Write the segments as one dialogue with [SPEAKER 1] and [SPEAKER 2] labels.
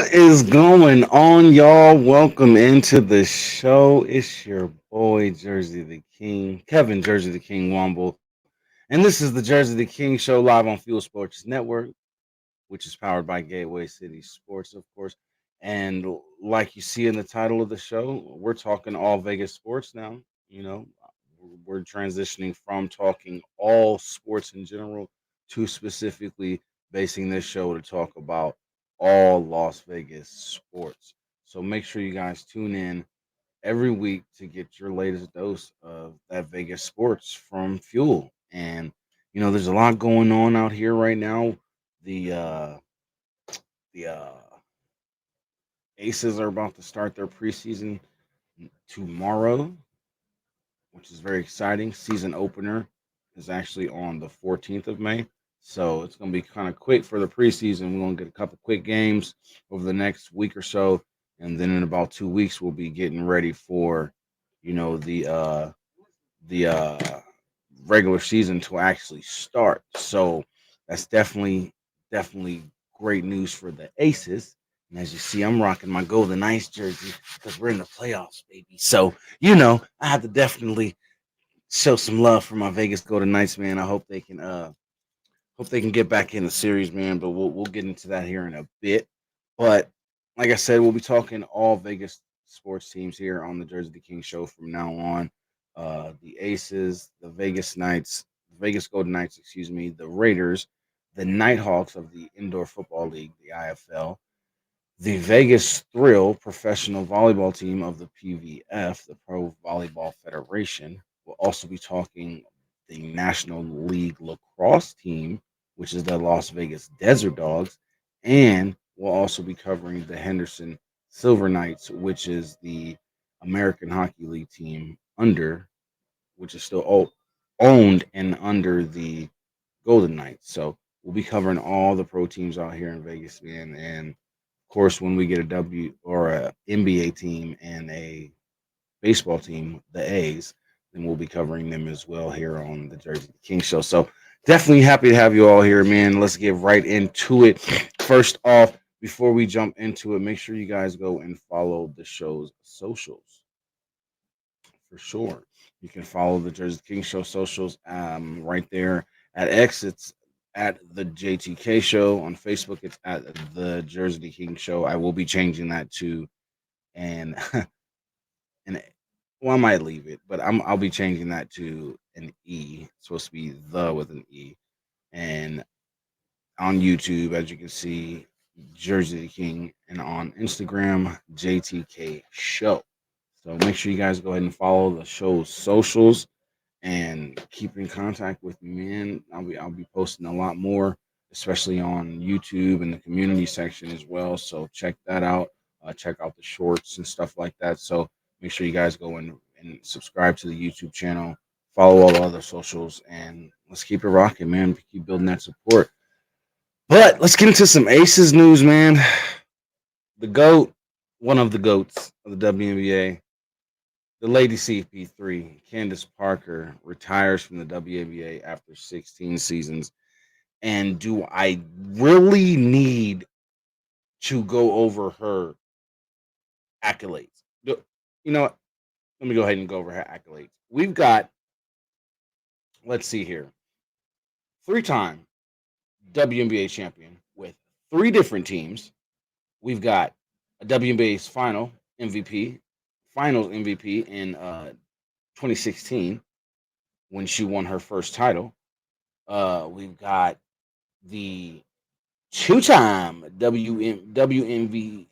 [SPEAKER 1] What is going on, y'all? Welcome into the show. It's your boy, Jersey the King, Kevin Jersey the King Womble. And this is the Jersey the King show live on Fuel Sports Network, which is powered by Gateway City Sports, of course. And like you see in the title of the show, we're talking all Vegas sports now. You know, we're transitioning from talking all sports in general to specifically basing this show to talk about all Las Vegas sports. So make sure you guys tune in every week to get your latest dose of that Vegas sports from Fuel. And there's a lot going on out here right now. The Aces are about to start their preseason tomorrow, which is very exciting. Season opener is actually on the 14th of May. So it's going to be kind of quick for the preseason. We're going to get a couple quick games over the next week or so. And then in about 2 weeks, we'll be getting ready for, you know, the regular season to actually start. So that's definitely great news for the Aces. And as you see, I'm rocking my Golden Ice jersey because we're in the playoffs, baby. So I have to definitely show some love for my Vegas Golden Knights, man. I hope they can get back in the series, man. But we'll get into that here in a bit. But like I said, we'll be talking all Vegas sports teams here on the Jersey the King show from now on. The Aces, the Vegas Knights, the Vegas Golden Knights, excuse me, the Raiders, the Nighthawks of the Indoor Football League, the IFL, the Vegas Thrill professional volleyball team of the PVF, the Pro Volleyball Federation. We'll also be talking the National League lacrosse team, which is the Las Vegas Desert Dogs. And we'll also be covering the Henderson Silver Knights, which is the American Hockey League team which is still owned and under the Golden Knights. So we'll be covering all the pro teams out here in Vegas, man. And of course, when we get a W or a NBA team and a baseball team, the A's, then we'll be covering them as well here on the Jersey King Show. So definitely happy to have you all here, man. Let's get right into it. First off, before we jump into it, make sure you guys go and follow the show's socials for sure. You can follow the Jersey King Show socials right there at X. It's at the JTK Show. On Facebook, it's at the Jersey King Show. I will be changing that to and and well, I might leave it, but I'll be changing that to an E. It's supposed to be the with an E. And on YouTube, as you can see, Jersey the King, and on Instagram, JTK Show. So make sure you guys go ahead and follow the show's socials and keep in contact with me, man. I'll be posting a lot more, especially on YouTube and the community section as well. So check that out. Check out the shorts and stuff like that. So make sure you guys go and subscribe to the YouTube channel, follow all the other socials, and let's keep it rocking, man. Keep building that support. But let's get into some Aces news, man. The GOAT, one of the GOATs of the WNBA, the Lady CP3, Candace Parker, retires from the WNBA after 16 seasons. And do I really need to go over her accolades? You know what? Let me go ahead and go over her accolades. We've got, let's see here, 3-time WNBA champion with 3 different teams. We've got a WNBA's finals MVP in 2016 when she won her first title. We've got the 2-time WNBA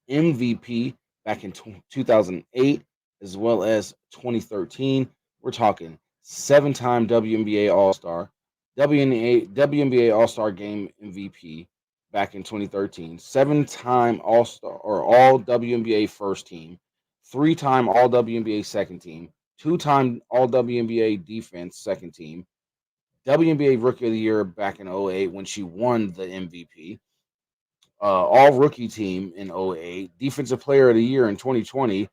[SPEAKER 1] MVP back in 2008 as well as 2013. We're talking 7-time WNBA All Star, WNBA All Star Game MVP back in 2013, 7-time All Star or All WNBA First Team, 3-time All WNBA Second Team, 2-time All WNBA Defense Second Team, WNBA Rookie of the Year back in '08 when she won the MVP, All Rookie Team in '08, Defensive Player of the Year in 2020,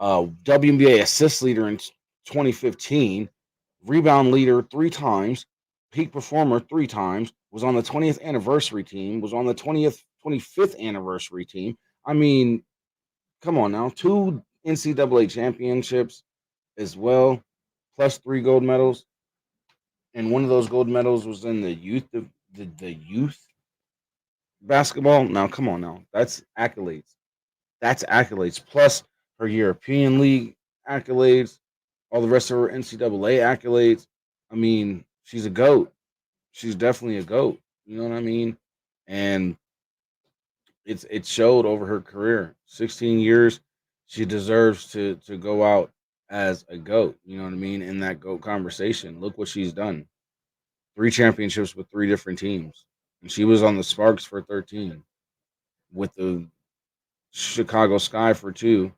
[SPEAKER 1] WNBA Assist Leader in 2015, Rebound Leader 3 times, Peak Performer 3 times, was on the 20th anniversary team, was on the 25th anniversary team. I mean, come on now, two NCAA championships as well, plus three gold medals, and one of those gold medals was in the youth basketball. Now, come on now, that's accolades. That's accolades plus her European League accolades, all the rest of her NCAA accolades. I mean, she's a goat. She's definitely a goat. You know what I mean? And it showed over her career. 16 years, she deserves to go out as a goat. You know what I mean? In that goat conversation, look what she's done. Three championships with three different teams, and she was on the Sparks for 13, with the Chicago Sky for two,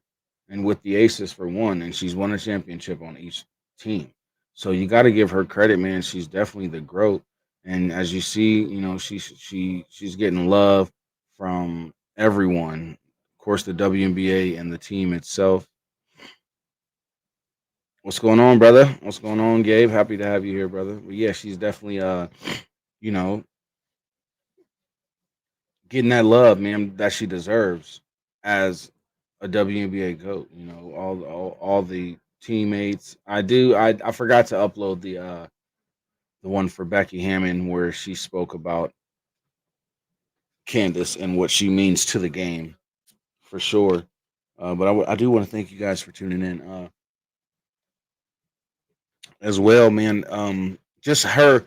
[SPEAKER 1] and with the Aces for one. And she's won a championship on each team. So you got to give her credit, man. She's definitely the growth. And as you see, she's getting love from everyone. Of course, the WNBA and the team itself. What's going on, brother? What's going on, Gabe? Happy to have you here, brother. But yeah, she's definitely you know, getting that love, man, that she deserves as a WNBA GOAT. You know, all the teammates. I forgot to upload the one for Becky Hammond where she spoke about Candace and what she means to the game for sure. But I do want to thank you guys for tuning in as well, man. Just her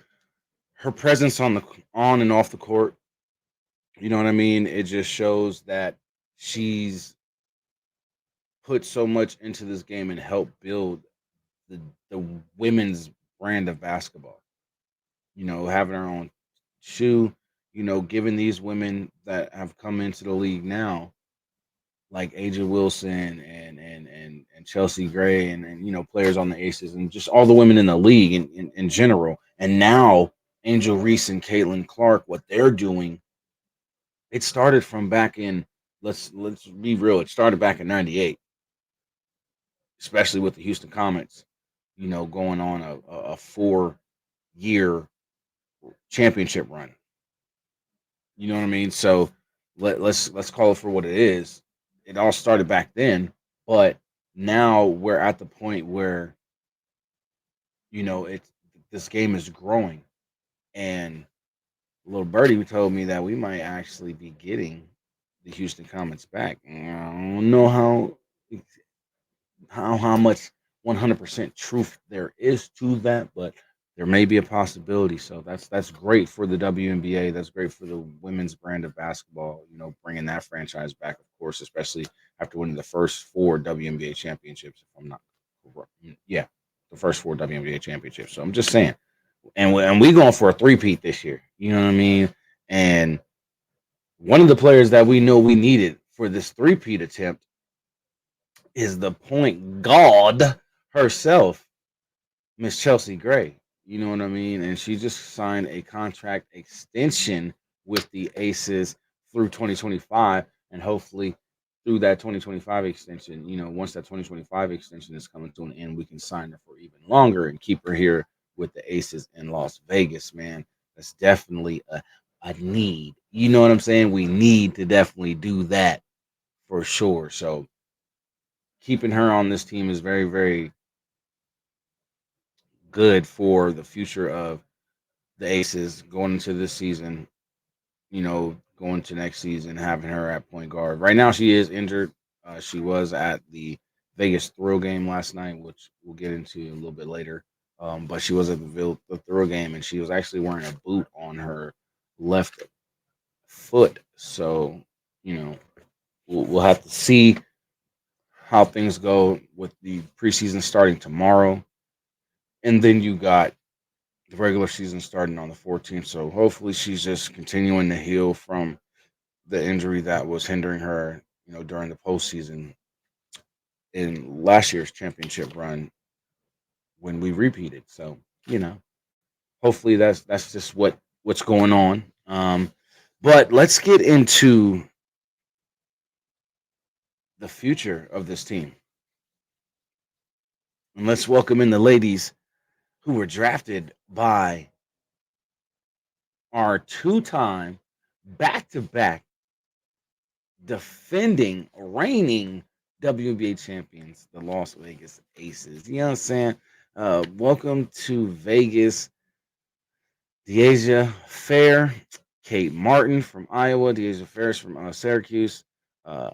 [SPEAKER 1] presence on and off the court. You know what I mean? It just shows that she's put so much into this game and helped build the the women's brand of basketball. You know, having her own shoe, giving these women that have come into the league now, like Aja Wilson and Chelsea Gray and players on the Aces and just all the women in the league in general. And now Angel Reese and Caitlin Clark, what they're doing, it started from back in let's be real, it started back in '98, especially with the Houston Comets, going on a 4 year championship run. You know what I mean? So let's call it for what it is. It all started back then, but now we're at the point where it's this game is growing. And little birdie told me that we might actually be getting the Houston Comets back. I don't know how much 100% truth there is to that, but there may be a possibility. So that's great for the WNBA. That's great for the women's brand of basketball. Bringing that franchise back, of course, especially after winning the first four WNBA championships. If I'm not correct, yeah, the first four WNBA championships. So I'm just saying, and we going for a three-peat this year. You know what I mean? And one of the players that we know we needed for this three-peat attempt is the point guard herself, Miss Chelsea Gray. You know what I mean? And she just signed a contract extension with the Aces through 2025. And hopefully through that 2025 extension, once that 2025 extension is coming to an end, we can sign her for even longer and keep her here with the Aces in Las Vegas, man. That's definitely a need. You know what I'm saying? We need to definitely do that for sure. So keeping her on this team is very, very good for the future of the Aces going into this season, going to next season, having her at point guard. Right now, she is injured. She was at the Vegas Thrill game last night, which we'll get into a little bit later. But she was at the Thrill game, and she was actually wearing a boot on her left foot. So, we'll have to see how things go with the preseason starting tomorrow. And then you got the regular season starting on the 14th. So hopefully she's just continuing to heal from the injury that was hindering her, during the postseason in last year's championship run when we repeated. So, you know, hopefully that's just what's going on. But let's get into the future of this team. And let's welcome in the ladies who were drafted by our two-time back-to-back defending, reigning WNBA champions, the Las Vegas Aces. You know what I'm saying? Welcome to Vegas, Deasia Fair, Kate Martin from Iowa, Deasia Ferris from Syracuse, uh,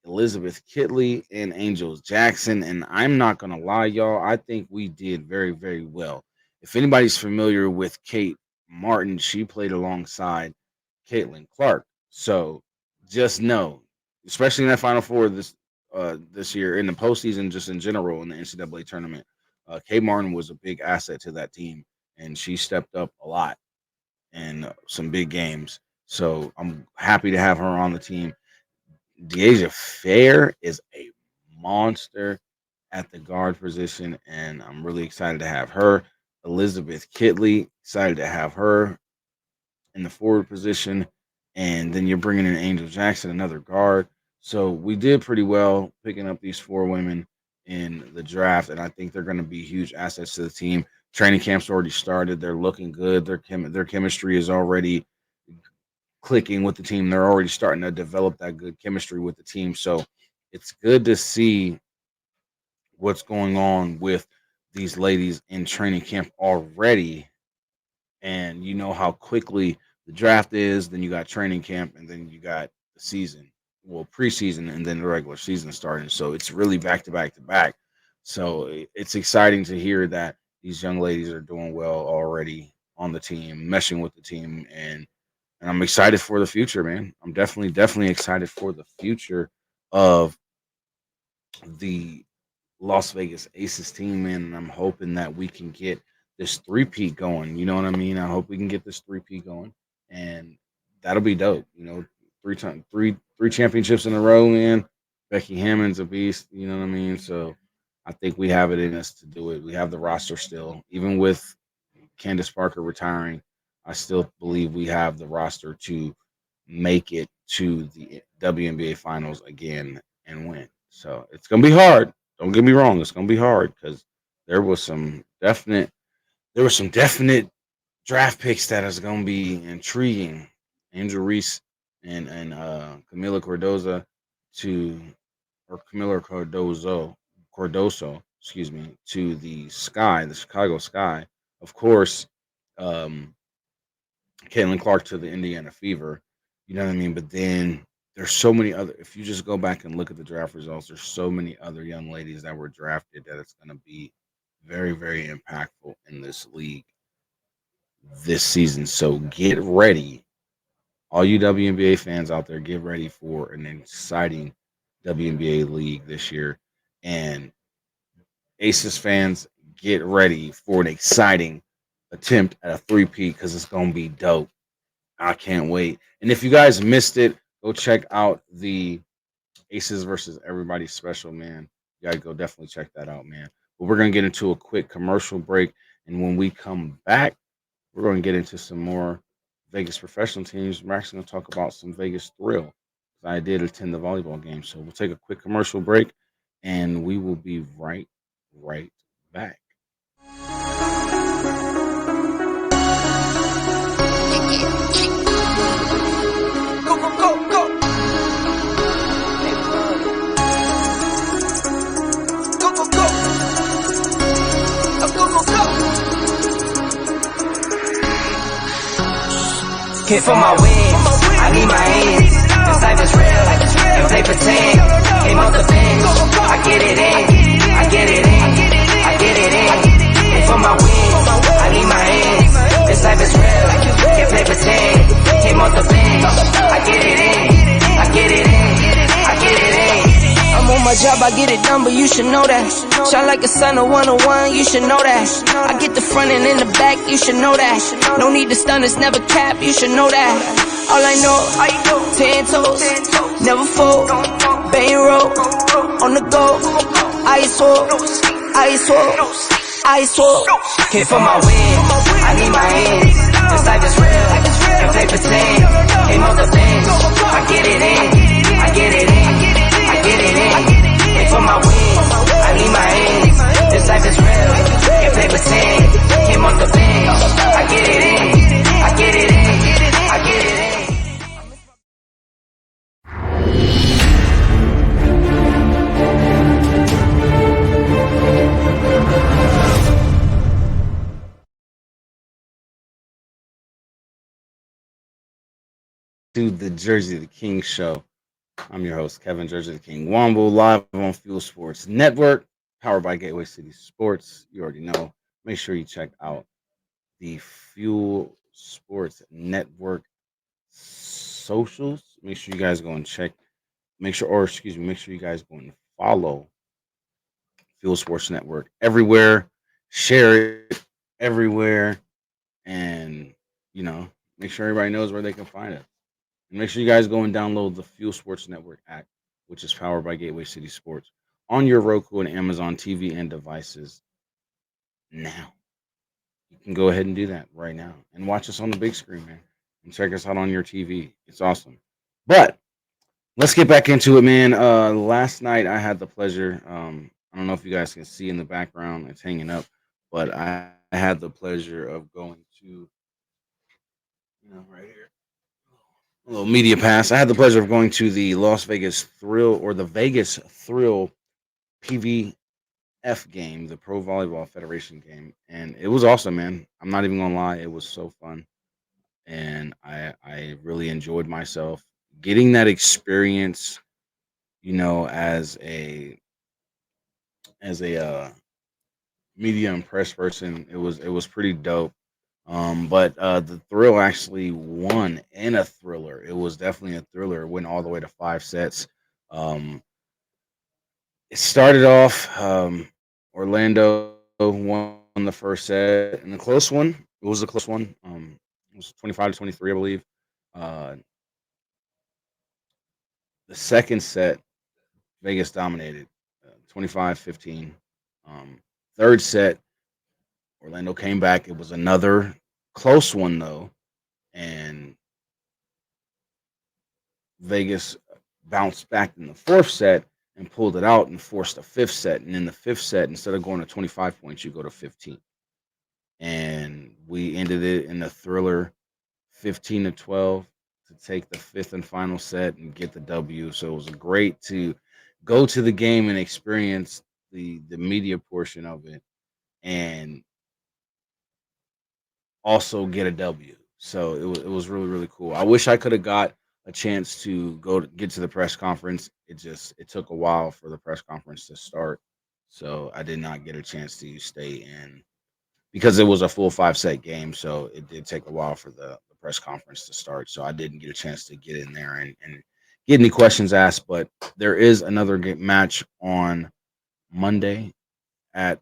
[SPEAKER 1] Elizabeth Kitley, and Angel Jackson. And I'm not going to lie, y'all, I think we did very, very well. If anybody's familiar with Kate Martin, she played alongside Caitlin Clark. So just know, especially in that Final Four this year, in the postseason, just in general in the NCAA tournament, Kate Martin was a big asset to that team, and she stepped up a lot in some big games. So I'm happy to have her on the team. Deasia Fair is a monster at the guard position, and I'm really excited to have her. Elizabeth Kitley, excited to have her in the forward position. And then you're bringing in Angel Jackson, another guard. So we did pretty well picking up these four women in the draft, and I think they're going to be huge assets to the team. Training camp's already started. They're looking good. Their chemistry is already clicking with the team. They're already starting to develop that good chemistry with the team. So it's good to see what's going on with these ladies in training camp already. And you know how quickly the draft is, then you got training camp, and then you got the season, well, preseason, and then the regular season starting. So it's really back to back to back. So it's exciting to hear that these young ladies are doing well already on the team, meshing with the team, and I'm excited for the future, man. I'm definitely excited for the future of the Las Vegas Aces team, man. And I'm hoping that we can get this three-peat going. You know what I mean? I hope we can get this three-peat going, and that'll be dope. You know, three championships in a row, man. Becky Hammond's a beast. You know what I mean? So I think we have it in us to do it. We have the roster still, even with Candace Parker retiring. I still believe we have the roster to make it to the WNBA finals again and win. So it's gonna be hard. Don't get me wrong, it's gonna be hard because there was some definite draft picks that is gonna be intriguing. Angel Reese and Camila Cordoza to or Camila Cordoso, excuse me, to the Chicago Sky. Of course, Caitlin Clark to the Indiana Fever. You know what I mean? But then there's so many other. If you just go back and look at the draft results, there's so many other young ladies that were drafted that it's going to be very, very impactful in this league this season. So get ready, all you WNBA fans out there. Get ready for an exciting WNBA league this year, and Aces fans, get ready for an exciting attempt at a three-peat because it's going to be dope. I can't wait. And if you guys missed it, go check out the Aces versus Everybody special, man. You got to go definitely check that out, man. But we're going to get into a quick commercial break. And when we come back, we're going to get into some more Vegas professional teams. We're actually going to talk about some Vegas Thrill. I did attend the volleyball game. So we'll take a quick commercial break, and we will be right back.
[SPEAKER 2] Go, go, go, go. Go, go, go. Go, go, go. Came for my wins, I need my hands. This life is real, and play pretend. Came off the bench, I get it in, I get it in, I get it in. Came for my wins, I need my hands. This life is real, and play pretend. Came off the bench, I get it in, I get it in, I get it in. I'm on my job, I get it done, but you should know that. Shine like a sun, a 101, you should know that. I get the front and in the back, you should know that. No need to stun, it's never cap, you should know that. All I know, 10 toes, never fold, bang roll, on the go, ice wall, ice wall, ice wall. Came for my win, I need my hands. This life is real, and play pretend. Came off the bench, I get it in, I get it in, I get it in. Came for my win, I need my hands. This life is real, and play pretend. Came off the bench, I get it in, I get it in, I get it in.
[SPEAKER 1] to the Jersey the King show. I'm your host, Kevin Jersey the King Wombo, live on Fuel Sports Network, powered by Gateway City Sports. You already know. Make sure you check out the Fuel Sports Network socials. Make sure you guys go and check. Make sure you guys go and follow Fuel Sports Network everywhere. Share it everywhere, and make sure everybody knows where they can find us. And make sure you guys go and download the Fuel Sports Network app, which is powered by Gateway City Sports, on your Roku and Amazon TV and devices now. You can go ahead and do that right now and watch us on the big screen, man. And check us out on your TV. It's awesome. But let's get back into it, man. Last night I had the pleasure. I don't know if you guys can see in the background, it's hanging up, but I had the pleasure of going to, right here, a little media pass. I had the pleasure of going to the Las Vegas Thrill or the Vegas Thrill PVF game, the Pro Volleyball Federation game, and it was awesome, man. I'm not even gonna lie, it was so fun, and I really enjoyed myself getting that experience. As a media and press person, it was pretty dope. But the thrill actually won in a thriller. It was definitely a thriller. It went all the way to 5 sets. Um, it started off Orlando won the first set and a close one. It was a close one. It was 25-23, I believe. Uh, the second set, Vegas dominated, 25-15. Third set, Orlando came back. It was another close one though, and Vegas bounced back in the fourth set and pulled it out and forced a fifth set. And in the fifth set, instead of going to 25 points, you go to 15. And we ended it in a thriller, 15-12, to take the fifth and final set and get the W. So it was great to go to the game and experience the media portion of it, and also get a W. So it was really really cool. I wish I could have got a chance to get to the press conference. It took a while for the press conference to start, so I did not get a chance to stay in because it was a full 5 set game. So it did take a while for the press conference to start. So I didn't get a chance to get in there and get any questions asked. But there is another match on Monday at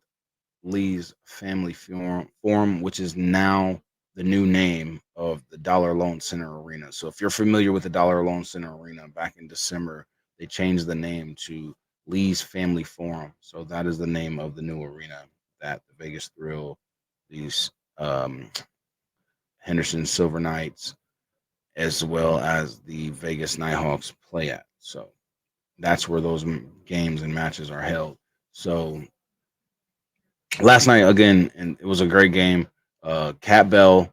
[SPEAKER 1] Lee's Family Forum, which is now the new name of the Dollar Loan Center Arena. So if you're familiar with the Dollar Loan Center Arena, back in December, they changed the name to Lee's Family Forum. So that is the name of the new arena that the Vegas Thrill, these Henderson Silver Knights, as well as the Vegas Nighthawks play at. So that's where those games and matches are held. So last night again, and it was a great game. Cat Bell,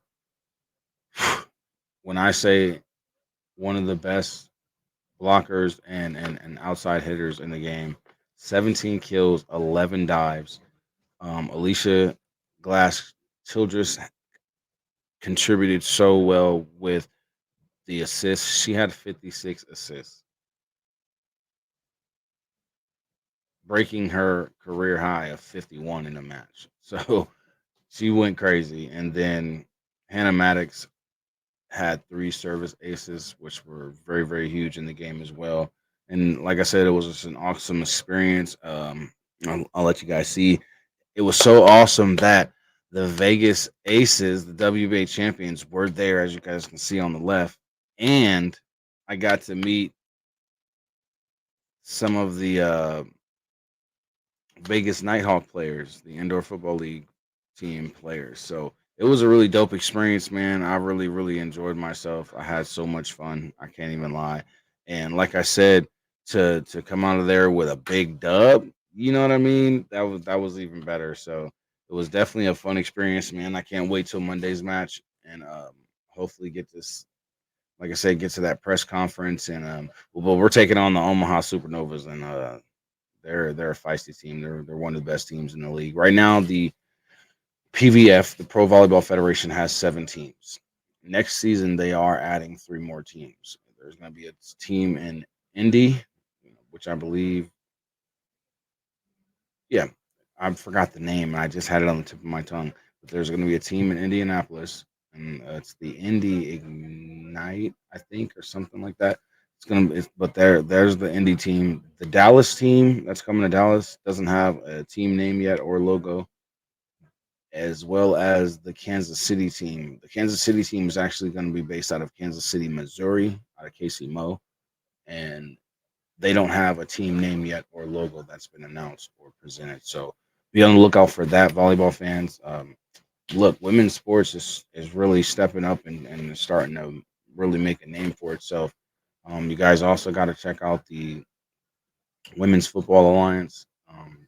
[SPEAKER 1] when I say one of the best blockers and outside hitters in the game, 17 kills, 11 dives. Alicia Glass Childress contributed so well with the assists. She had 56 assists, breaking her career high of 51 in a match. So she went crazy. And then Hannah Maddox had 3 service aces, which were very, very huge in the game as well. And like I said, it was just an awesome experience. I'll let you guys see. It was so awesome that the Vegas Aces, the WNBA champions, were there, as you guys can see on the left. And I got to meet some of the Vegas Nighthawk players, the Indoor Football League team players. So it was a really dope experience, man. I really, really enjoyed myself. I had so much fun. I can't even lie. And like I said, to come out of there with a big dub, you know what I mean? That was even better. So it was definitely a fun experience, man. I can't wait till Monday's match and hopefully get this, like I said, get to that press conference. And well, we're taking on the Omaha Supernovas, and they're a feisty team. They're one of the best teams in the league right now. The PVF, the Pro Volleyball Federation, has 7 teams. next season they are adding three more teams. There's going to be a team in Indy, which I believe, yeah, I forgot the name. I just had it on the tip of my tongue. But there's going to be a team in Indianapolis, and it's the Indy Ignite, I think, or something like that. But there's the Indy team. The Dallas team that's coming to Dallas doesn't have a team name yet or logo, as well as the Kansas City team. The Kansas City team is actually going to be based out of Kansas City, Missouri, out of Casey Mo, and they don't have a team name yet or logo that's been announced or presented. So be on the lookout for that, volleyball fans. Look, women's sports is really stepping up and starting to really make a name for itself. You guys also got to check out the Women's Football Alliance.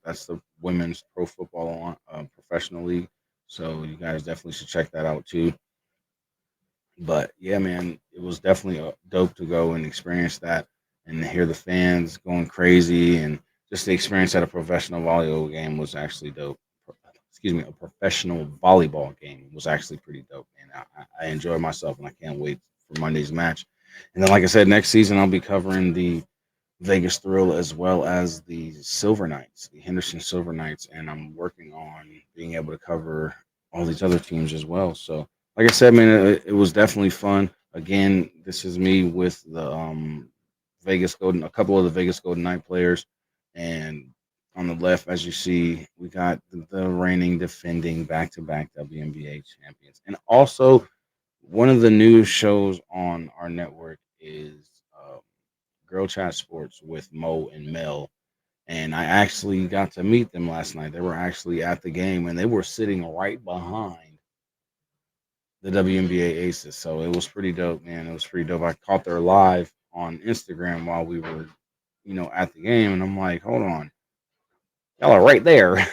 [SPEAKER 1] That's the Women's Pro Football Professional League. So you guys definitely should check that out too. But yeah, man, it was definitely dope to go and experience that and to hear the fans going crazy and just the experience at a professional volleyball game was actually dope. Excuse me, a professional volleyball game was actually pretty dope, man. I enjoy myself and I can't wait for Monday's match. And then, like I said, next season I'll be covering the Vegas Thrill as well as the Silver Knights, the Henderson Silver Knights, and I'm working on being able to cover all these other teams as well. So, like I said, man, it was definitely fun. Again, this is me with the Vegas Golden, a couple of the Vegas Golden Knight players, and on the left, as you see, we got the reigning, defending, back-to-back WNBA champions, and also one of the new shows on our network is. Girl Chat Sports with Mo and Mel. And I actually got to meet them last night. They were actually at the game and they were sitting right behind the WNBA Aces. So it was pretty dope, man. It was pretty dope. I caught their live on Instagram while we were, at the game. And I'm like, hold on, y'all are right there.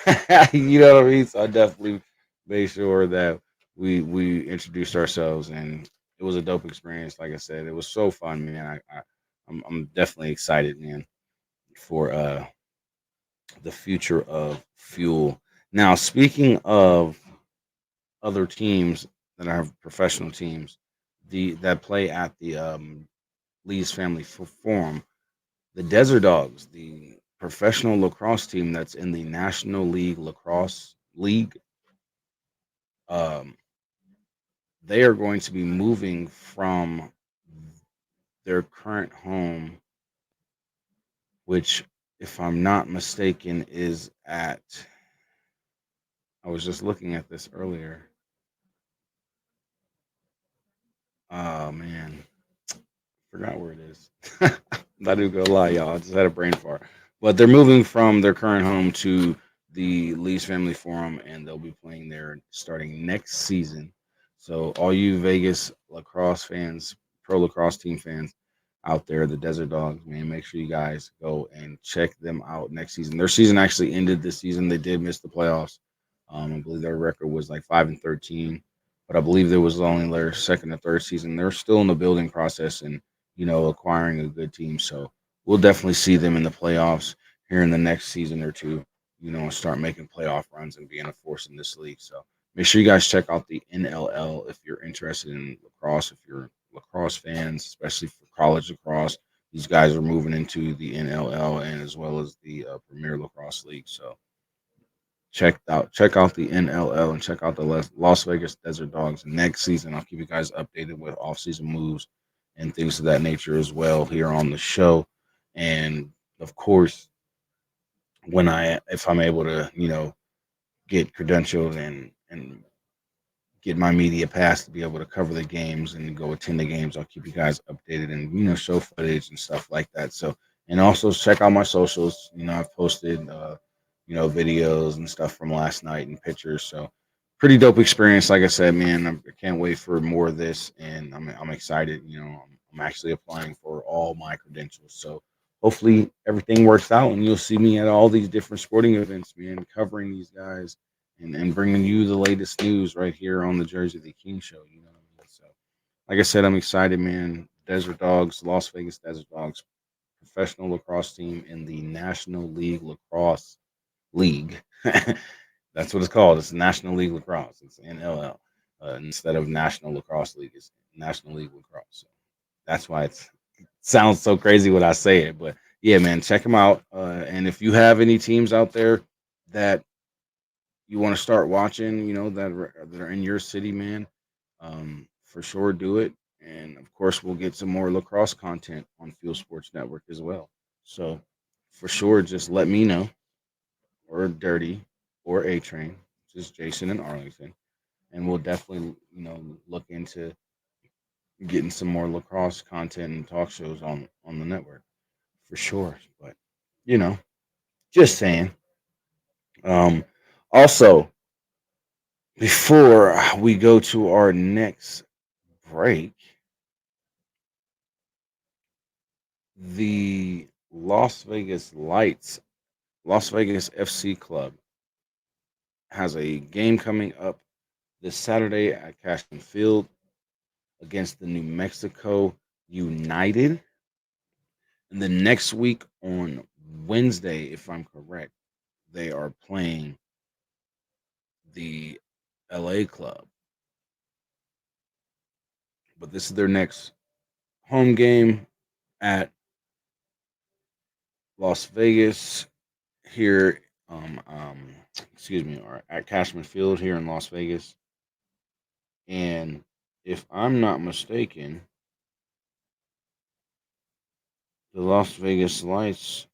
[SPEAKER 1] You know what I mean? So I definitely made sure that we introduced ourselves and it was a dope experience. Like I said, it was so fun, man. I'm definitely excited, man, for the future of fuel. Now, speaking of other teams that have professional teams, the that play at the Lee's Family Forum, the Desert Dogs, the professional lacrosse team that's in the National League Lacrosse League, um, they are going to be moving from their current home, which, if I'm not mistaken, is at. I was just looking at this earlier. Oh man, forgot where it is. Not even gonna lie, y'all. I just had a brain fart. But they're moving from their current home to the Lee's Family Forum, and they'll be playing there starting next season. So, all you Vegas lacrosse fans, pro lacrosse team fans out there, the Desert Dogs, man, make sure you guys go and check them out next season. Their season actually ended this season. They did miss the playoffs. I believe their record was like 5-13, but I believe there was only their second or third season. They're still in the building process and acquiring a good team. So we'll definitely see them in the playoffs here in the next season or two. And start making playoff runs and being a force in this league. So make sure you guys check out the NLL if you're interested in lacrosse. If you're lacrosse fans, especially for college lacrosse, these guys are moving into the NLL and as well as the Premier Lacrosse League. So check out the NLL and check out the Las Vegas Desert Dogs next season. I'll keep you guys updated with off-season moves and things of that nature as well here on the show. And of course, if I'm able to, get credentialed and get my media pass to be able to cover the games and go attend the games. I'll keep you guys updated and show footage and stuff like that. So and also check out my socials. I've posted videos and stuff from last night and pictures. So pretty dope experience. Like I said, man, I can't wait for more of this, and I'm excited. I'm actually applying for all my credentials. So hopefully everything works out, and you'll see me at all these different sporting events, man, covering these guys and bringing you the latest news right here on the Jersey the King Show. You know what I mean? So, like I said, I'm excited, man. Desert Dogs, Las Vegas Desert Dogs, professional lacrosse team in the National League Lacrosse League. That's what it's called. It's the National League Lacrosse. It's NLL. instead of National Lacrosse League. It's National League Lacrosse. So that's why it sounds so crazy when I say it. But yeah, man, check them out. And if you have any teams out there that you want to start watching, that are in your city, man, for sure do it. And of course, we'll get some more lacrosse content on Fuel Sports Network as well. So for sure, just let me know, or Dirty, or A Train, just Jason and Arlington, and we'll definitely look into getting some more lacrosse content and talk shows on the network for sure. But you know, just saying. Um, Also, before we go to our next break, the Las Vegas Lights, Las Vegas FC Club, has a game coming up this Saturday at Cashman Field against the New Mexico United. And then next week on Wednesday, if I'm correct, they are playing the LA Club. But this is their next home game at Las Vegas here, excuse me, or at Cashman Field here in Las Vegas. And if I'm not mistaken, the Las Vegas Lights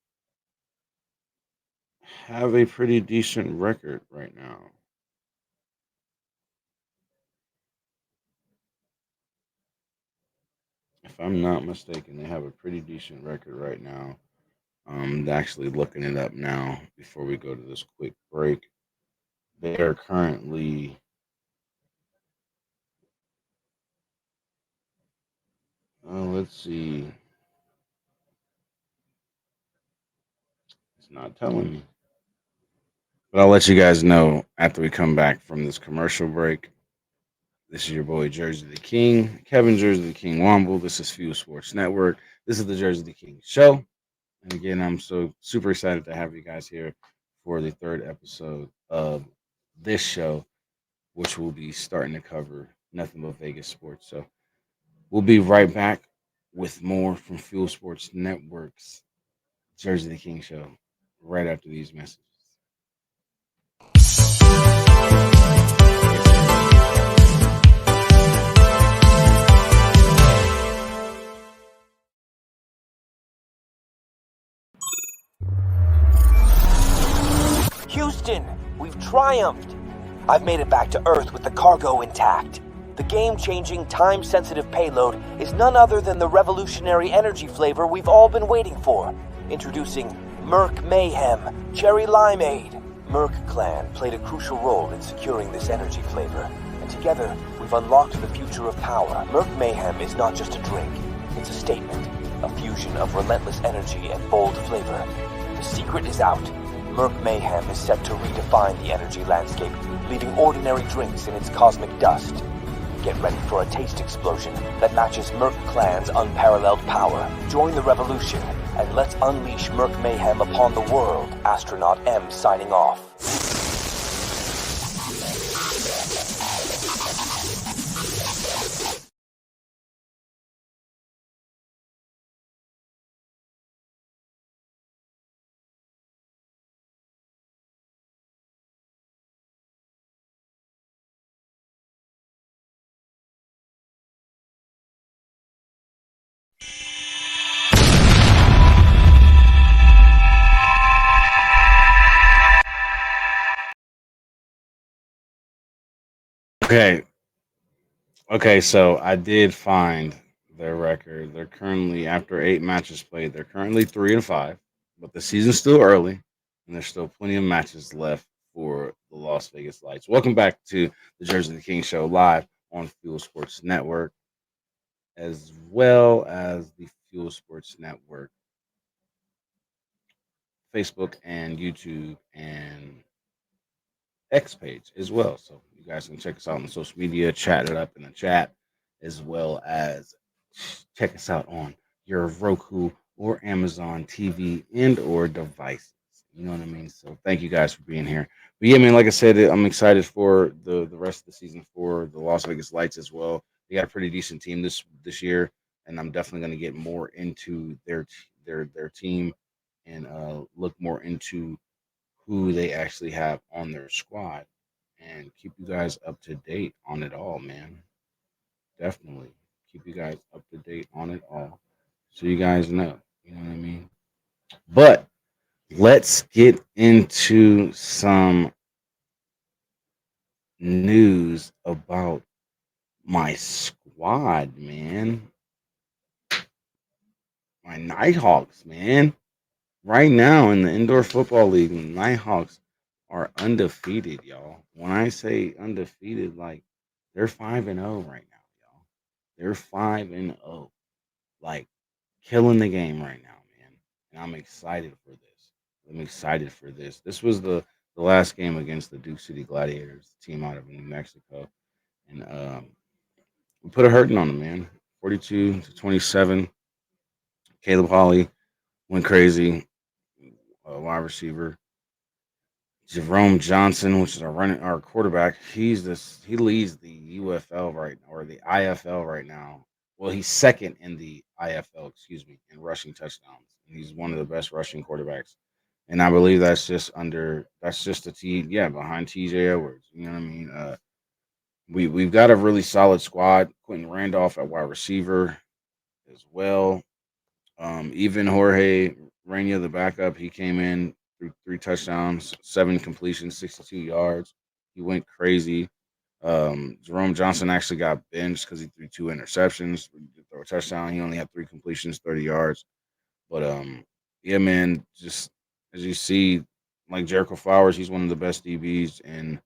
[SPEAKER 1] have a pretty decent record right now. If I'm not mistaken, they have a pretty decent record right now. I'm actually looking it up now before we go to this quick break. They are currently, let's see, it's not telling me. But I'll let you guys know after we come back from this commercial break. This is your boy Jersey the King, Kevin Jersey the King Womble. This is Fuel Sports Network. This is the Jersey the King Show. And again, I'm so super excited to have you guys here for the third episode of this show, which will be starting to cover nothing but Vegas sports. So we'll be right back with more from Fuel Sports Network's Jersey the King Show right after these messages.
[SPEAKER 3] Houston, we've triumphed. I've made it back to Earth with the cargo intact. The game-changing, time-sensitive payload is none other than the revolutionary energy flavor we've all been waiting for. Introducing Merc Mayhem Cherry Limeade. Merc Clan played a crucial role in securing this energy flavor, and together we've unlocked the future of power. Merc Mayhem is not just a drink, it's a statement, a fusion of relentless energy and bold flavor. The secret is out. Merc Mayhem is set to redefine the energy landscape, leaving ordinary drinks in its cosmic dust. Get ready for a taste explosion that matches Merc Clan's unparalleled power. Join the revolution, and let's unleash Merc Mayhem upon the world. Astronaut M signing off.
[SPEAKER 1] Okay. Okay, so I did find their record. They're currently, after 8 matches played, they're currently 3-5, but the season's still early, and there's still plenty of matches left for the Las Vegas Lights. Welcome back to the Jersey the King Show live on Fuel Sports Network, as well as the Fuel Sports Network Facebook and YouTube and X page as well. So you guys can check us out on social media, chat it up in the chat, as well as check us out on your Roku or Amazon TV and or devices. You know what I mean? So thank you guys for being here. But yeah, man, like I said, I'm excited for the rest of the season for the Las Vegas Lights as well. They got a pretty decent team this year, and I'm definitely going to get more into their team and look more into who they actually have on their squad and keep you guys up to date on it all, man. Definitely keep you guys up to date on it all, so you guys know. You know what I mean? But let's get into some news about my squad, man. My Nighthawks, man. Right now in the indoor football league, the Nighthawks are undefeated, y'all. When I say undefeated, like they're 5-0 right now, y'all. They're 5-0. Like killing the game right now, man. And I'm excited for this. I'm excited for this. This was the last game against the Duke City Gladiators, the team out of New Mexico, and we put a hurting on them, man. 42-27. Caleb Holly went crazy. Wide receiver Jerome Johnson, which is our quarterback. He leads the UFL right now, or the IFL right now. Well, he's second in the IFL, excuse me, in rushing touchdowns. He's one of the best rushing quarterbacks, and I believe that's just a T, yeah, behind TJ Edwards. You know what I mean? We've got a really solid squad. Quentin Randolph at wide receiver as well. Even Jorge Rania, the backup, he came in through three touchdowns, seven completions, 62 yards. He went crazy. Jerome Johnson actually got benched because he threw two interceptions. Throw a touchdown. He only had three completions, 30 yards. But yeah, man, just as you see, like Jericho Flowers, he's one of the best DBs in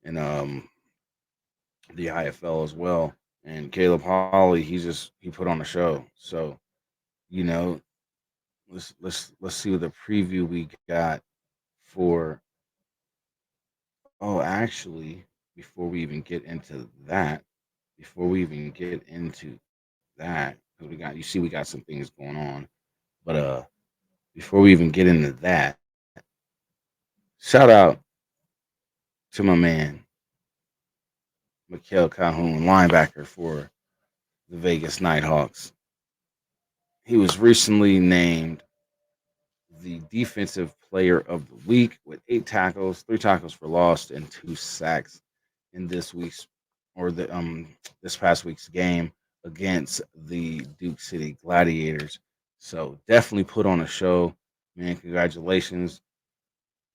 [SPEAKER 1] the IFL as well. And Caleb Holly, he put on a show. So you know, let's see what the preview we got for. Oh, actually, before we even get into that, before we even get into that, because we got some things going on. But before we even get into that, shout out to my man Mikael Calhoun, linebacker for the Vegas Nighthawks. He was recently named the defensive player of the week with 8 tackles, 3 tackles for loss, and 2 sacks in this past week's game against the Duke City Gladiators. So definitely put on a show, man. Congratulations.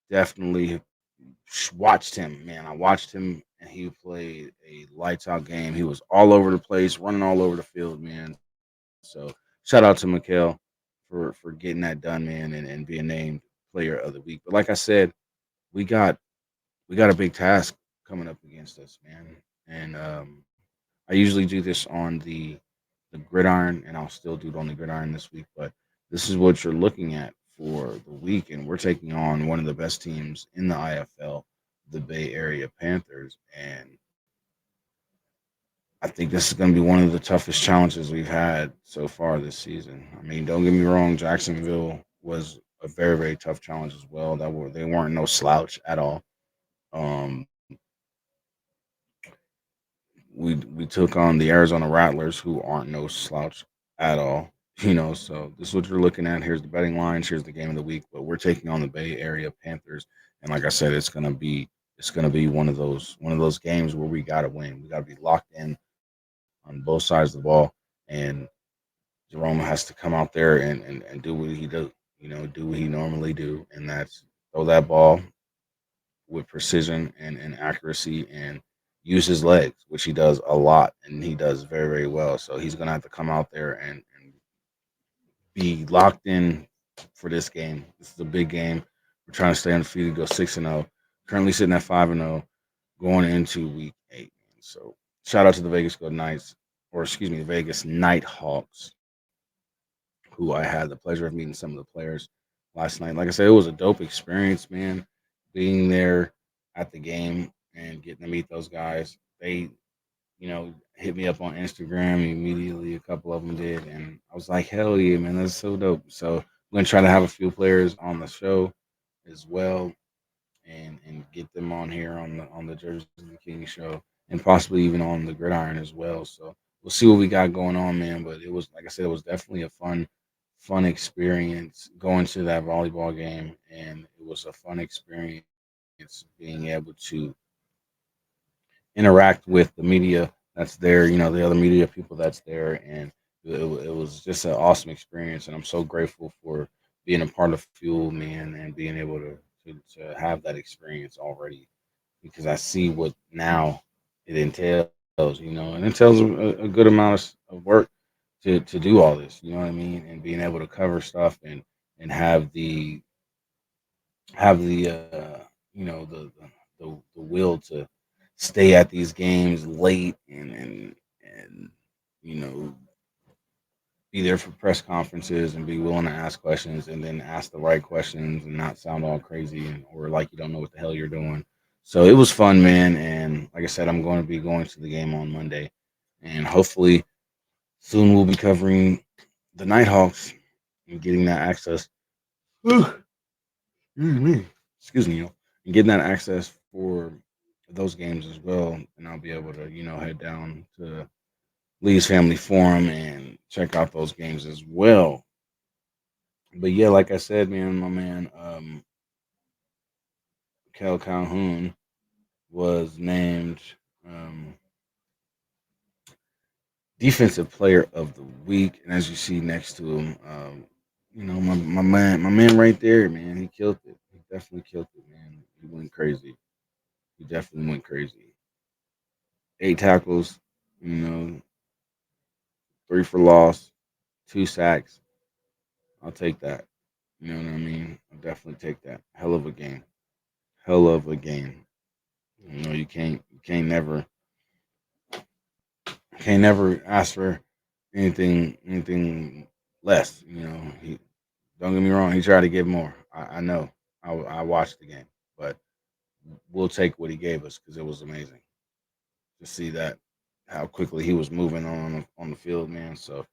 [SPEAKER 1] Definitely watched him, man. I watched him and he played a lights out game. He was all over the place, running all over the field, man. So shout out to Mikhail for getting that done, man, and being named player of the week. But like I said, we got we got a big task coming up against us, man. And I usually do this on the gridiron, and I'll still do it on the gridiron this week. But this is what you're looking at for the week, and we're taking on one of the best teams in the IFL, the Bay Area Panthers, and I think this is going to be one of the toughest challenges we've had so far this season. I mean, don't get me wrong, Jacksonville was a very tough challenge as well. They weren't no slouch at all. Um, we took on the Arizona Rattlers, who aren't no slouch at all. So this is what you're looking at. Here's the betting lines. Here's the game of the week. But we're taking on the Bay Area Panthers, and like I said, it's gonna be one of those games where we gotta win. We gotta be locked in on both sides of the ball, and Jerome has to come out there and do what he do. Do what he normally do, and that's throw that ball with precision and accuracy and use his legs, which he does a lot and he does very well. So he's gonna have to come out there and be locked in for this game. This is a big game. We're trying to stay undefeated, go 6-0. Currently sitting at 5-0, going into week 8. So shout out to the Vegas Golden Knights, or excuse me, the Vegas Nighthawks, who I had the pleasure of meeting some of the players last night. Like I said, it was a dope experience, man. Being there at the game and getting to meet those guys. They, hit me up on Instagram immediately. A couple of them did, and I was like, "Hell yeah, man, that's so dope." So I'm gonna try to have a few players on the show as well, and get them on here on the Jersey King show, and possibly even on the Gridiron as well. So we'll see what we got going on, man. But it was, like I said, it was definitely a fun experience going to that volleyball game, and it was a fun experience being able to interact with the media that's there, the other media people that's there, and it was just an awesome experience. And I'm so grateful for being a part of Fuel, man, and being able to have that experience already, because I see what now it entails, and it entails a good amount of work to do all this, you know what I mean, and being able to cover stuff and have the the will to stay at these games late and you know be there for press conferences and be willing to ask questions and then ask the right questions and not sound all crazy or like you don't know what the hell you're doing. So it was fun, man. And like I said, I'm going to be going to the game on Monday, and hopefully soon we'll be covering the Nighthawks and getting that access. Excuse me. Excuse me, and getting that access for those games as well. And I'll be able to, head down to Lee's Family Forum and check out those games as well. But yeah, like I said, man, my man, Kel Calhoun was named um, Defensive Player of the Week, and as you see next to him, my man right there, man, he killed it. He definitely killed it, man. He went crazy. He definitely went crazy. 8 tackles, you know, 3 for loss, 2 sacks. I'll take that. You know what I mean? I'll definitely take that. Hell of a game. Hell of a game. You can't never ask for anything less. He don't get me wrong. He tried to give more. I know. I watched the game, but we'll take what he gave us because it was amazing to see that how quickly he was moving on the field, man. So,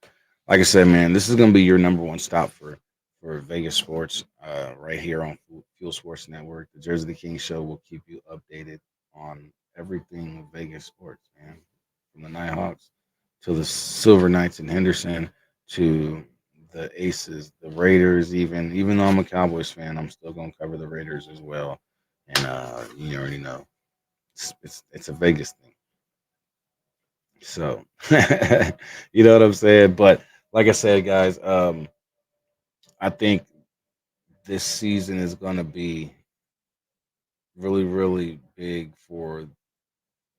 [SPEAKER 1] like I said, man, this is gonna be your number one stop for Vegas sports, right here on Fuel Sports Network. The Jersey the King Show will keep you updated on everything Vegas sports, man, from the Nighthawks to the Silver Knights in Henderson to the Aces, the Raiders. Even though I'm a Cowboys fan, I'm still gonna cover the Raiders as well. And you already know it's a Vegas thing. So you know what I'm saying? But like I said, guys, I think this season is gonna be really, really big for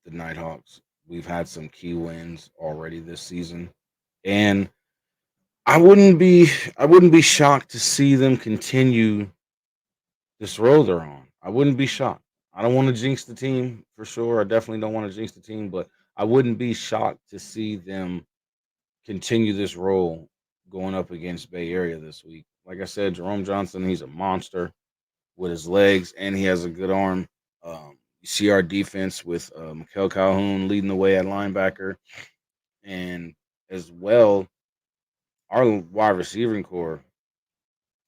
[SPEAKER 1] the Nighthawks. We've had some key wins already this season. And I wouldn't be I wouldn't be shocked to see them continue this road they're on. I wouldn't be shocked. I don't want to jinx the team for sure. I definitely don't want to jinx the team, but I wouldn't be shocked to see them continue this role going up against Bay Area this week. Like I said, Jerome Johnson, he's a monster with his legs and he has a good arm. You see our defense with Mikel Calhoun leading the way at linebacker, and as well our wide receiving core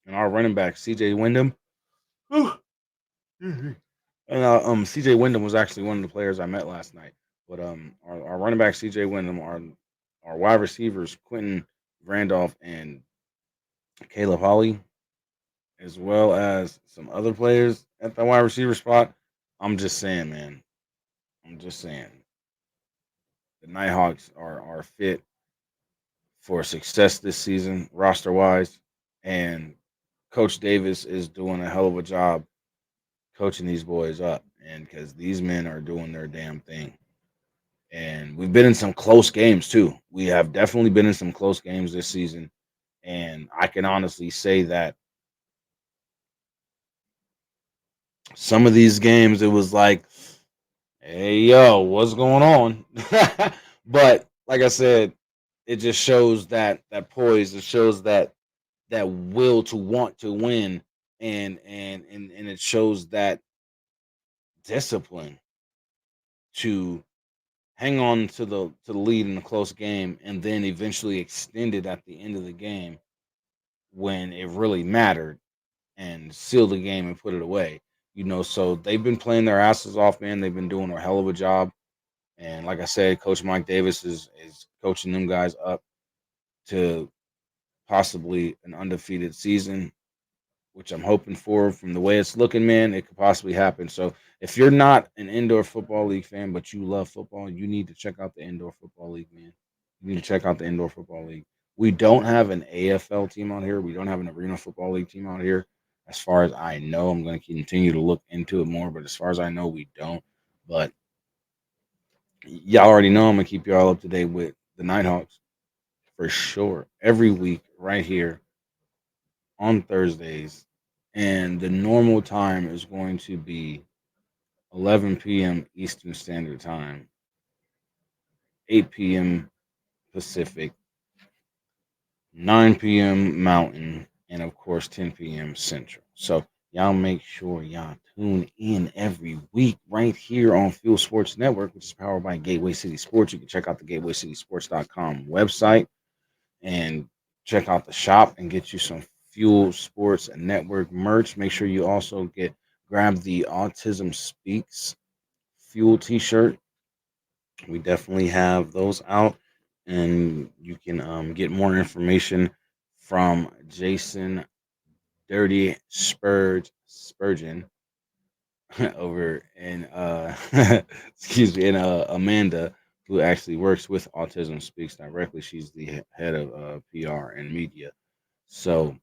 [SPEAKER 1] and our running back CJ Wyndham. And CJ Wyndham was actually one of the players I met last night. But our running back CJ Wyndham, our wide receivers Quentin Randolph and Caleb Holly, as well as some other players at the wide receiver spot. I'm just saying, man. I'm just saying. The Nighthawks are fit for success this season, roster wise. And Coach Davis is doing a hell of a job coaching these boys up. And because these men are doing their damn thing. And we've been in some close games too. We have definitely been in some close games this season. And I can honestly say that some of these games, it was like, hey, yo, what's going on? But like I said, it just shows that poise. It shows that will to want to win, and it shows that discipline to hang on to the lead in a close game and then eventually extend it at the end of the game when it really mattered and seal the game and put it away. So they've been playing their asses off, man. They've been doing a hell of a job. And like I said, Coach Mike Davis is coaching them guys up to possibly an undefeated season, which I'm hoping for. From the way it's looking, man, it could possibly happen. So if you're not an indoor football league fan, but you love football, you need to check out the indoor football league, man. You need to check out the indoor football league. We don't have an AFL team out here. We don't have an arena football league team out here. As far as I know, I'm going to continue to look into it more. But as far as I know, we don't. But y'all already know I'm going to keep y'all up to date with the Nighthawks for sure. Every week, right here on Thursdays. And the normal time is going to be 11 p.m. Eastern Standard Time, 8 p.m. Pacific, 9 p.m. Mountain, and of course 10 p.m. Central. So y'all make sure y'all tune in every week right here on Fuel Sports Network, which is powered by Gateway City Sports. You can check out the GatewayCitySports.com website and check out the shop and get you some Fuel Sports Network merch. Make sure you also grab the Autism Speaks Fuel T-shirt. We definitely have those out, and you can get more information from Jason Dirty Spurgeon over in excuse me, and Amanda, who actually works with Autism Speaks directly. She's the head of PR and media. So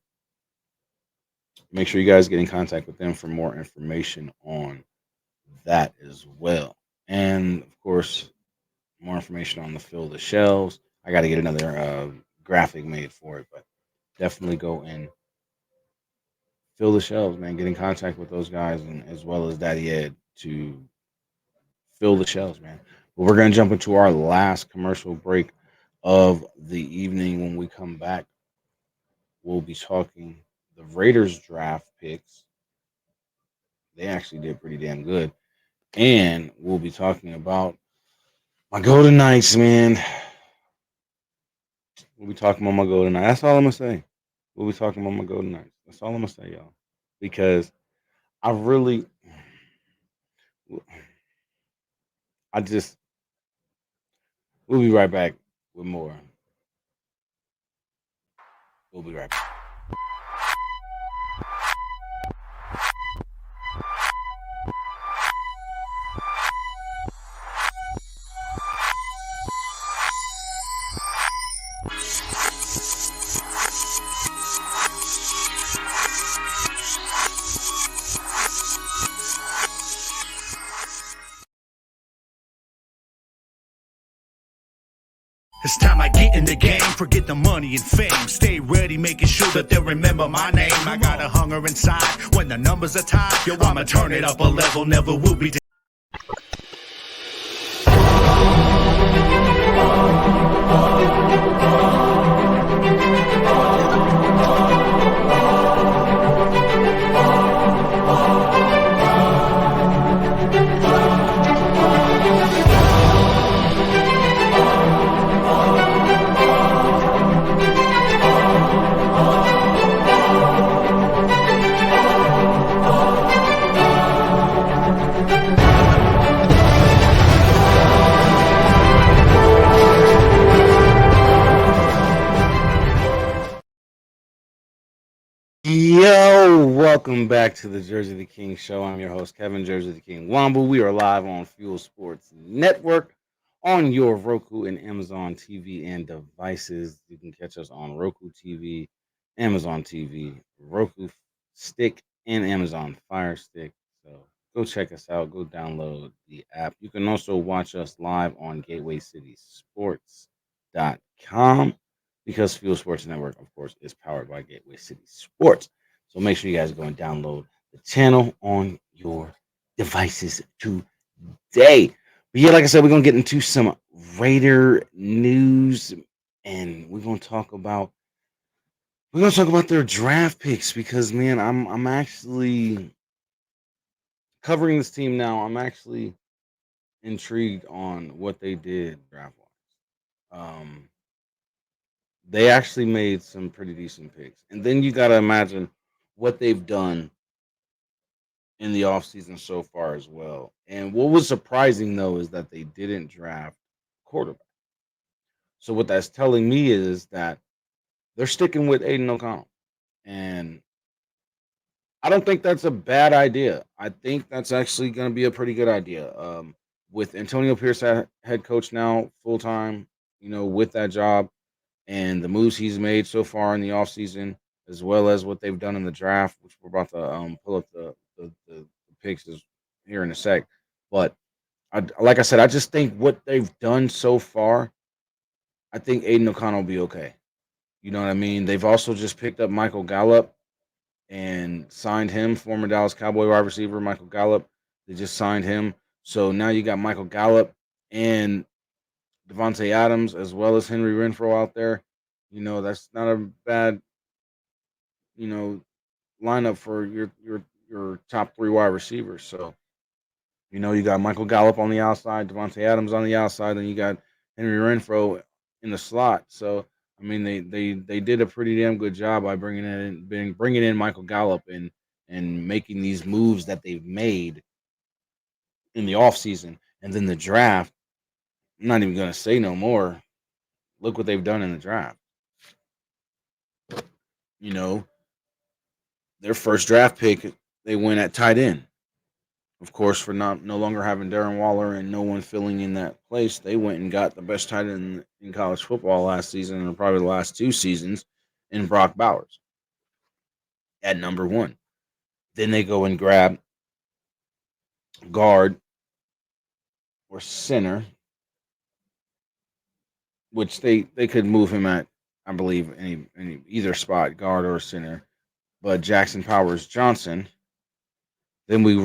[SPEAKER 1] make sure you guys get in contact with them for more information on that as well. And of course, more information on the Fill the Shelves. I got to get another graphic made for it, but definitely go and fill the shelves, man. Get in contact with those guys and as well as Daddy Ed to fill the shelves, man. But we're gonna jump into our last commercial break of the evening. When we come back, we'll be talking the Raiders draft picks. They actually did pretty damn good. And we'll be talking about my Golden Knights, man. We'll be talking about my Golden Knights. That's all I'm gonna say. We'll be talking about my Golden Knights. That's all I'm gonna say, y'all. Because I really, I just, we'll be right back with more. We'll be right back.
[SPEAKER 4] It's time I get in the game, forget the money and fame. Stay ready, making sure that they'll remember my name. I got a hunger inside, when the numbers are tied, yo, I'ma turn it up a level, never will be.
[SPEAKER 1] Yo, welcome back to the Jersey the King show. I'm your host, Kevin Jersey the King Wambu. We are live on Fuel Sports Network on your Roku and Amazon TV and devices. You can catch us on Roku TV, Amazon TV, Roku Stick, and Amazon Fire Stick. So go check us out. Go download the app. You can also watch us live on GatewayCitySports.com because Fuel Sports Network, of course, is powered by Gateway City Sports. So make sure you guys go and download the channel on your devices today. But yeah, like I said, we're gonna get into some Raider news, and we're gonna talk about their draft picks because man, I'm actually covering this team now. I'm actually intrigued on what they did draft wise. They actually made some pretty decent picks. And then you got to imagine what they've done in the offseason so far as well. And what was surprising though is that they didn't draft quarterback. So what that's telling me is that they're sticking with Aiden O'Connell. And I don't think that's a bad idea. I think that's actually going to be a pretty good idea. With Antonio Pierce head coach now full time, with that job and the moves he's made so far in the offseason, as well as what they've done in the draft, which we're about to pull up the picks here in a sec. But like I said, I just think what they've done so far, I think Aiden O'Connell will be okay. You know what I mean? They've also just picked up Michael Gallup and signed him, former Dallas Cowboy wide receiver Michael Gallup. They just signed him. So now you got Michael Gallup and Devontae Adams as well as Henry Renfro out there. That's not a bad, you know, lineup for your top three wide receivers. So, you got Michael Gallup on the outside, Devontae Adams on the outside, then you got Henry Renfro in the slot. So, I mean, they did a pretty damn good job by bringing in Michael Gallup and making these moves that they've made in the offseason. And then the draft, I'm not even going to say no more. Look what they've done in the draft. You know, their first draft pick, they went at tight end. Of course, for not no longer having Darren Waller and no one filling in that place, they went and got the best tight end in college football last season and probably the last two seasons in Brock Bowers at number one. Then they go and grab guard or center, which they could move him at, I believe, any either spot, guard or center. But Jackson Powers Johnson. Then they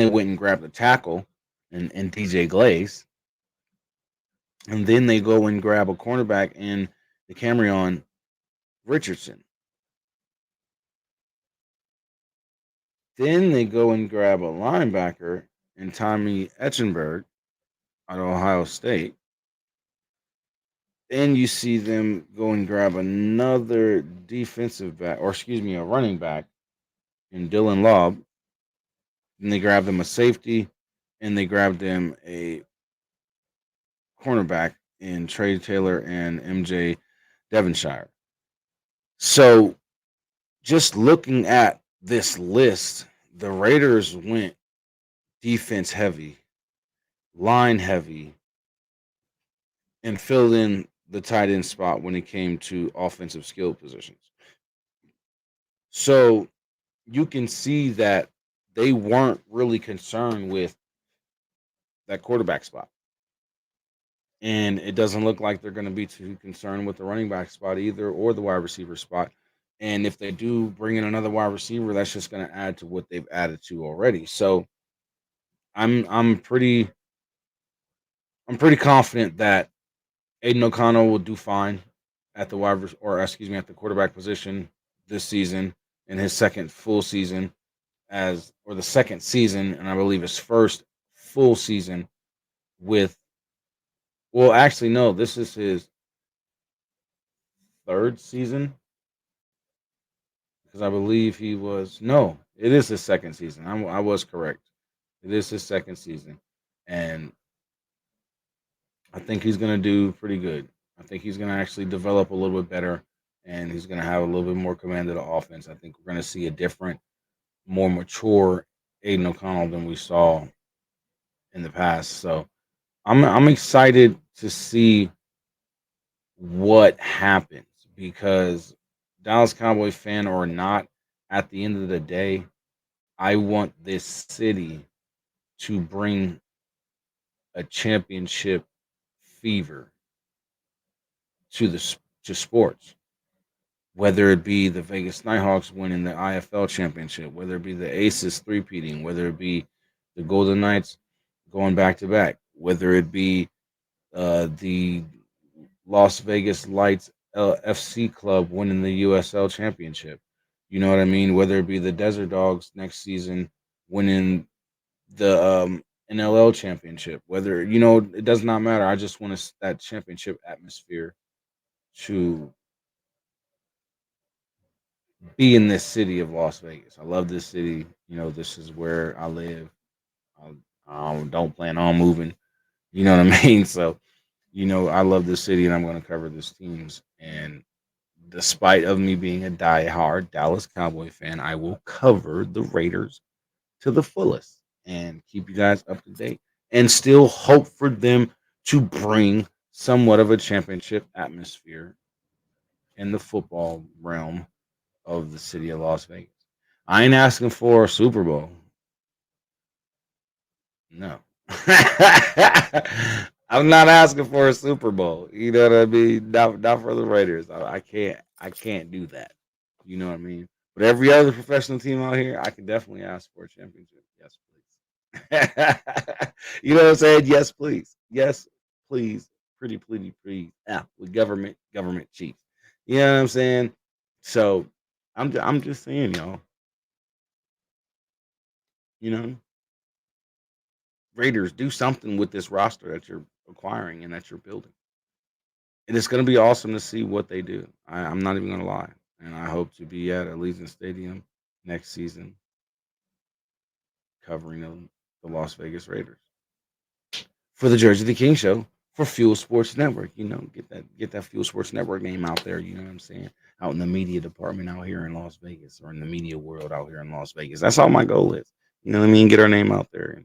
[SPEAKER 1] went and grabbed the tackle and DJ Glaze. And then they go and grab a cornerback in the Camryon Richardson. Then they go and grab a linebacker in Tommy Etchenberg out of Ohio State. Then you see them go and grab another defensive back, or excuse me, a running back in Dylan Lobb. Then they grabbed them a safety, and they grabbed them a cornerback in Trey Taylor and MJ Devonshire. So just looking at this list, the Raiders went defense heavy, line heavy, and filled in the tight end spot when it came to offensive skill positions. So you can see that they weren't really concerned with that quarterback spot. And it doesn't look like they're going to be too concerned with the running back spot either or the wide receiver spot. And if they do bring in another wide receiver, that's just going to add to what they've added to already. So I'm pretty confident that Aiden O'Connell will do fine at the at the quarterback position this season in his second full season the second season, and I believe his first full season with. Well, actually, no, this is his third season because I believe he was no, it is his second season. I was correct. It is his second season, and I think he's going to do pretty good. I think he's going to actually develop a little bit better, and he's going to have a little bit more command of the offense. I think we're going to see a different, more mature Aiden O'Connell than we saw in the past. So I'm excited to see what happens because Dallas Cowboy fan or not, at the end of the day, I want this city to bring a championship fever to sports. Whether it be the Vegas Nighthawks winning the IFL championship, whether it be the Aces three-peating, whether it be the Golden Knights going back to back, whether it be the Las Vegas Lights FC club winning the USL championship. You know what I mean? Whether it be the Desert Dogs next season winning the NLL championship, whether it does not matter. I just want that championship atmosphere to be in this city of Las Vegas. I love this city. You know, this is where I live. I don't plan on moving. You know what I mean? So, you know, I love this city, and I'm going to cover this teams. And despite of me being a diehard Dallas Cowboy fan, I will cover the Raiders to the fullest and keep you guys up to date, and still hope for them to bring somewhat of a championship atmosphere in the football realm of the city of Las Vegas. I ain't asking for a Super Bowl. No. I'm not asking for a Super Bowl. You know what I mean? Not for the Raiders. I can't do that. You know what I mean? But every other professional team out here, I can definitely ask for a championship. Yes, please. You know what I'm saying? Yes, please. Yes, please. Pretty, please, please. Yeah, with government cheap. You know what I'm saying? So I'm just saying, y'all. You know, Raiders, do something with this roster that you're acquiring and that you're building. And it's going to be awesome to see what they do. I'm not even going to lie. And I hope to be at Allegiant Stadium next season covering the Las Vegas Raiders for the Jersey the King show for Fuel Sports Network. You know, get that Fuel Sports Network name out there. You know what I'm saying? Out in the media department out here in Las Vegas, or in the media world out here in Las Vegas. That's all my goal is. You know what I mean? Get our name out there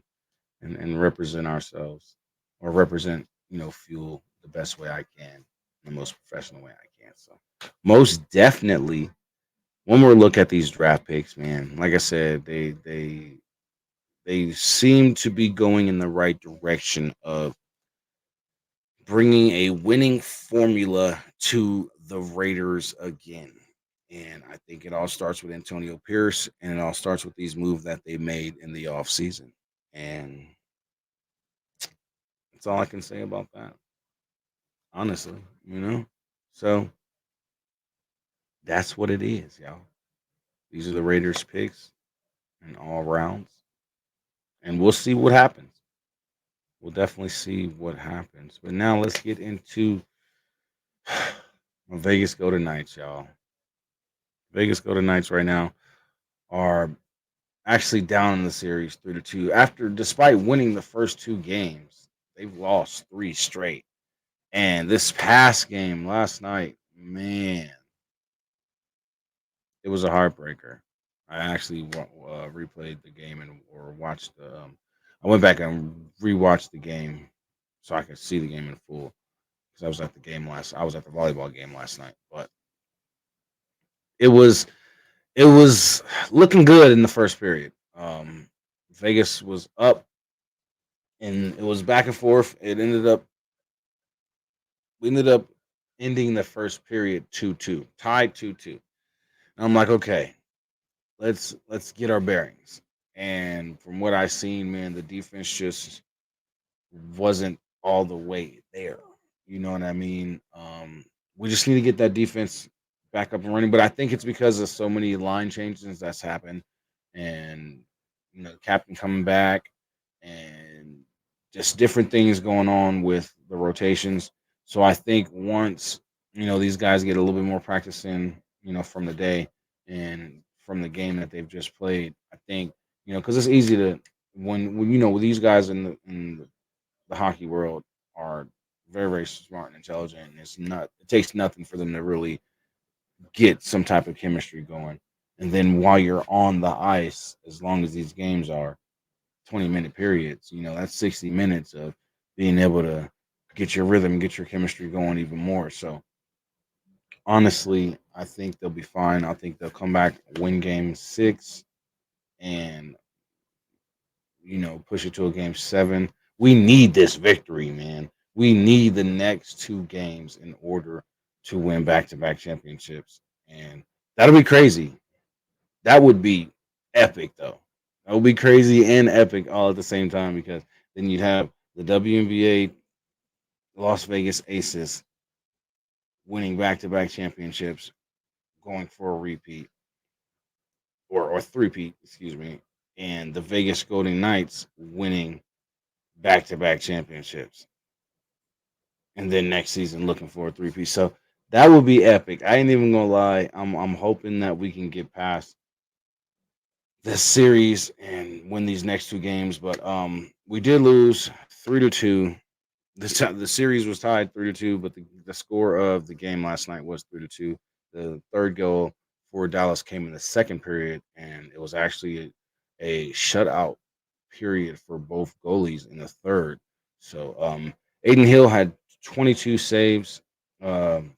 [SPEAKER 1] and represent ourselves, or represent, Fuel the best way I can, the most professional way I can. So most definitely, when we look at these draft picks, man, like I said, they seem to be going in the right direction of bringing a winning formula to the Raiders again. And I think it all starts with Antonio Pierce, and it all starts with these moves that they made in the offseason. And that's all I can say about that, honestly. So that's what it is, y'all. These are the Raiders picks in all rounds. And we'll see what happens. We'll definitely see what happens. But now let's get into my Vegas Golden Knights, y'all. Vegas Golden Knights right now are actually down in the series 3-2. Despite winning the first two games, they've lost three straight. And this past game last night, man, it was a heartbreaker. I actually replayed the game or watched the. I went back and rewatched the game so I could see the game in full, because I was at the volleyball game last night, but it was looking good in the first period. Vegas was up, and it was back and forth. We ended up ending the first period 2-2, tied 2-2. And I'm like, okay, let's get our bearings. And from what I seen, man, the defense just wasn't all the way there. You know what I mean? We just need to get that defense back up and running. But I think it's because of so many line changes that's happened, and the captain coming back, and just different things going on with the rotations. So I think once these guys get a little bit more practice in, from the day and from the game that they've just played, I think because it's easy to when with these guys in the hockey world are very, very smart and intelligent. And it takes nothing for them to really get some type of chemistry going. And then while you're on the ice, as long as these games are 20-minute periods, that's 60 minutes of being able to get your rhythm, get your chemistry going even more. So honestly, I think they'll be fine. I think they'll come back, win game 6, and push it to a game 7. We need this victory, man. We need the next two games in order to win back-to-back championships, and that'll be crazy. That would be epic, though. That would be crazy and epic all at the same time, because then you'd have the WNBA Las Vegas Aces winning back-to-back championships, going for a repeat or three-peat, excuse me, and the Vegas Golden Knights winning back-to-back championships, and then next season looking for a three-piece. So That would be epic. I ain't even gonna lie. I'm hoping that we can get past this series and win these next two games. But we did lose 3-2. The series was tied 3-2, but the score of the game last night was 3-2. The third goal for Dallas came in the second period, and it was actually a shutout period for both goalies in the third. So Aiden Hill had 22 saves. Um,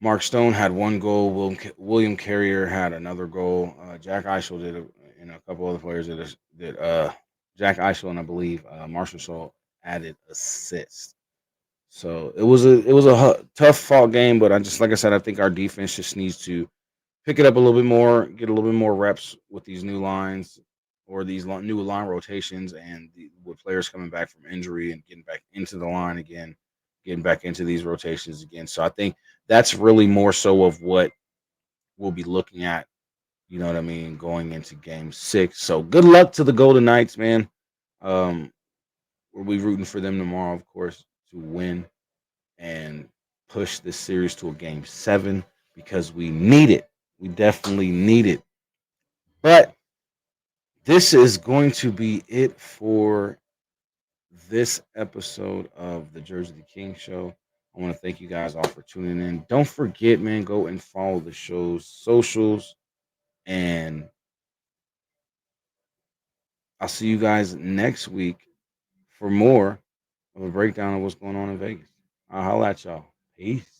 [SPEAKER 1] Mark Stone had one goal. William Carrier had another goal. Jack Eichel did, and a couple other players did. Jack Eichel and I believe Marshall Shaw added assists. So it was a tough fought game, but I just like I said, I think our defense just needs to pick it up a little bit more, get a little bit more reps with these new lines or these new line rotations, and with players coming back from injury and getting back into the line again, getting back into these rotations again. So I think that's really more so of what we'll be looking at. You know what I mean, going into Game 6. So good luck to the Golden Knights, man. Um, we'll be rooting for them tomorrow, of course, to win and push this series to a Game 7 because we need it. We definitely need it. But this is going to be it for this episode of the Jersey the King Show. I want to thank you guys all for tuning in. Don't forget, man, go and follow the show's socials. And I'll see you guys next week for more of a breakdown of what's going on in Vegas. I'll holla at y'all. Peace.